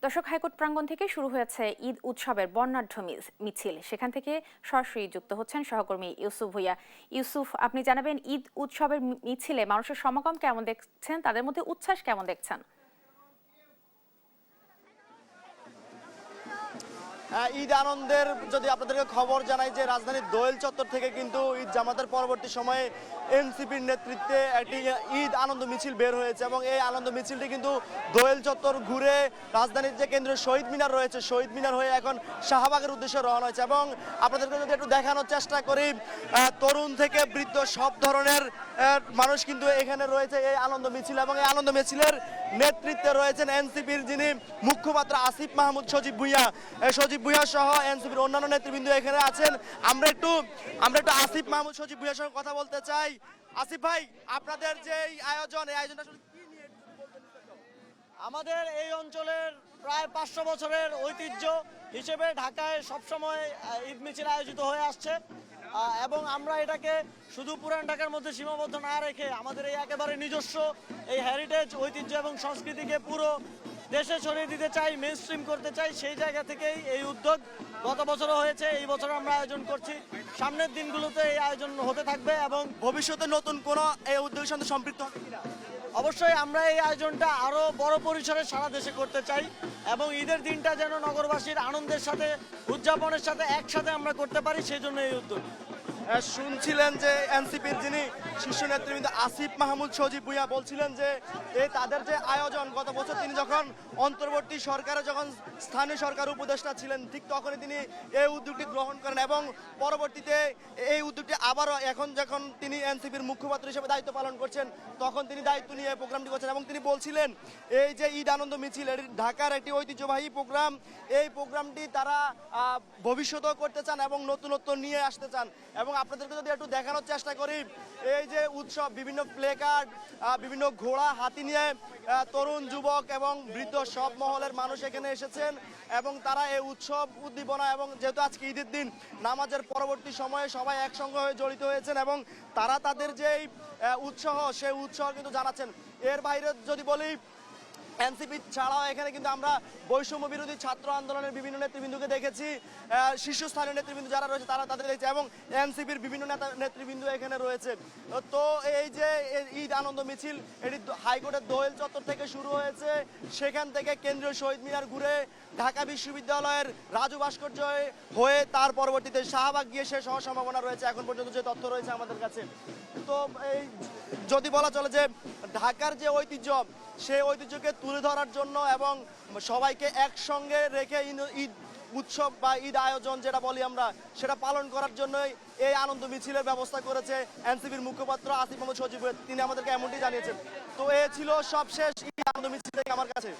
দর্শক, হাইকোর্ট প্রাঙ্গণ থেকে শুরু হয়েছে ঈদ উৎসবের বর্ণাঢ্য মিছিল। সেখান থেকে সরাসরি যুক্ত হচ্ছেন সহকর্মী ইউসুফ ভুইয়া। ইউসুফ, আপনি জানাবেন ঈদ উৎসবের মিছিলে মানুষের সমাগম কেমন দেখছেন, তাদের মধ্যে উচ্ছ্বাস কেমন দেখছেন? ঈদ আনন্দের যদি আপনাদেরকে খবর জানাই যে রাজধানীর দোয়েল চত্বর থেকে কিন্তু ঈদ জামাতের পরবর্তী সময়ে এনসিপির নেতৃত্বে একটি ঈদ আনন্দ মিছিল বের হয়েছে এবং এই আনন্দ মিছিলটি কিন্তু দোয়েল চত্বর ঘুরে রাজধানীর যে কেন্দ্রীয় শহীদ মিনার রয়েছে, শহীদ মিনার হয়ে এখন শাহবাগের উদ্দেশ্যে রওনা হয়েছে। এবং আপনাদেরকে যদি একটু দেখানোর চেষ্টা করি, তরুণ থেকে বৃদ্ধ সব ধরনের মানুষ কিন্তু এখানে রয়েছে এই আনন্দ মিছিল। এবং এই আনন্দ মিছিলের নেতৃত্বে রয়েছেন এনসিপির যিনি মুখপাত্র আসিফ মাহমুদ সজীব ভুইয়া সহ এনসিপির অন্যান্য নেতৃবৃন্দ এখানে আছেন। আমরা একটু আসিফ মাহমুদ সজীব ভুইয়ার সঙ্গে কথা বলতে চাই। আসিফ ভাই, আপনাদের যে এই আয়োজনটা আসলে কি নিয়ে আমাদের এই অঞ্চলের প্রায় 500 বছরের ঐতিহ্য হিসেবে ঢাকায় সবসময় ঈদ মিছিল আয়োজিত হয়ে আসছে এবং আমরা এটাকে শুধু পুরান ঢাকার মধ্যে সীমাবদ্ধ না রেখে আমাদের এই একেবারে নিজস্ব এই হেরিটেজ ঐতিহ্য এবং সংস্কৃতিকে পুরো দেশে ছড়িয়ে দিতে চাই, মেইন স্ট্রিম করতে চাই। সেই জায়গা থেকেই এই উদ্যোগ গত বছরও হয়েছে, এই বছর আমরা আয়োজন করছি। সামনের দিনগুলোতে এই আয়োজন হতে থাকবে এবং ভবিষ্যতে নতুন কোনো এই উদ্যোগের সাথে সম্পৃক্ত হবে কিনা? অবশ্যই আমরা এই আয়োজনটা আরো বড় পরিসরে সারা দেশে করতে চাই এবং ঈদের দিনটা যেন নগরবাসীর আনন্দের সাথে উদযাপনের সাথে একসাথে আমরা করতে পারি, সেই জন্য এই উদ্যোগ। শুনছিলেন যে এনসিপির যিনি শীর্ষ নেতৃবৃন্দ আসিফ মাহমুদ সজীব ভুইয়া বলছিলেন যে তাদের যে আয়োজন, গত বছর তিনি যখন অন্তর্বর্তী সরকারে যখন স্থানীয় সরকার উপদেষ্টা ছিলেন ঠিক তখনই তিনি এই উদ্যোগটি গ্রহণ করেন এবং পরবর্তীতে এই উদ্যোগটি আবারও এখন যখন তিনি এনসিপির মুখপাত্র হিসেবে দায়িত্ব পালন করছেন তখন তিনি দায়িত্ব নিয়ে এই প্রোগ্রামটি করছেন। এবং তিনি বলছিলেন এই যে ঈদ আনন্দ মিছিল ঢাকার একটি ঐতিহ্যবাহী প্রোগ্রাম, এই প্রোগ্রামটি তারা ভবিষ্যতেও করতে চান এবং নতুনত্ব নিয়ে আসতে চান। এবং আপনাদেরকে যদি একটু দেখানোর চেষ্টা করি, এই যে উৎসব, বিভিন্ন প্লে কার্ড, বিভিন্ন ঘোড়া, হাতি নিয়ে তরুণ, যুবক এবং বৃদ্ধ সব মহলের মানুষ এখানে এসেছেন এবং তারা এই উৎসব উদ্দীপনা এবং যেহেতু আজকে ঈদের দিন, নামাজের পরবর্তী সময়ে সবাই একসঙ্গে হয়ে জড়িত হয়েছেন এবং তারা তাদের যে উৎসাহ, সেই উৎসাহ কিন্তু জানাচ্ছেন। এর বাইরে যদি বলি, এনসিপি ছাড়াও এখানে কিন্তু আমরা বৈষম্য বিরোধী ছাত্র আন্দোলনের বিভিন্ন নেতৃবৃন্দকে দেখেছি, শীর্ষস্থানীয় নেতৃবৃন্দ যারা রয়েছে তারা তাদের দেখছে এবং এনসিপির বিভিন্ন নেতৃবৃন্দ এখানে রয়েছে। তো এই যে ঈদ আনন্দ মিছিল, এটি হাইকোর্টের দোয়েল চত্বর থেকে শুরু হয়েছে, সেখান থেকে কেন্দ্রীয় শহীদ মিনার ঘুরে ঢাকা বিশ্ববিদ্যালয়ের রাজু ভাস্কর্য হয়ে তার পরবর্তীতে শাহবাগ গিয়ে শেষ হওয়ার সম্ভাবনা রয়েছে এখন পর্যন্ত যে তথ্য রয়েছে আমাদের কাছে। তো এই যদি বলা চলে যে ঢাকার যে ঐতিহ্য, সেই ঐতিহ্যকে তুলে ধরার জন্য এবং সবাইকে একসঙ্গে রেখে ঈদ উৎসব বা ঈদ আয়োজন যেটা বলি আমরা, সেটা পালন করার জন্যই এই আনন্দ মিছিলের ব্যবস্থা করেছে এনসিপির মুখপাত্র আসিফ মাহমুদ সজীব। তিনি আমাদেরকে এমনটি জানিয়েছেন। তো এ ছিল সবশেষ ঈদ আনন্দ মিছিল থেকে আমার কাছে।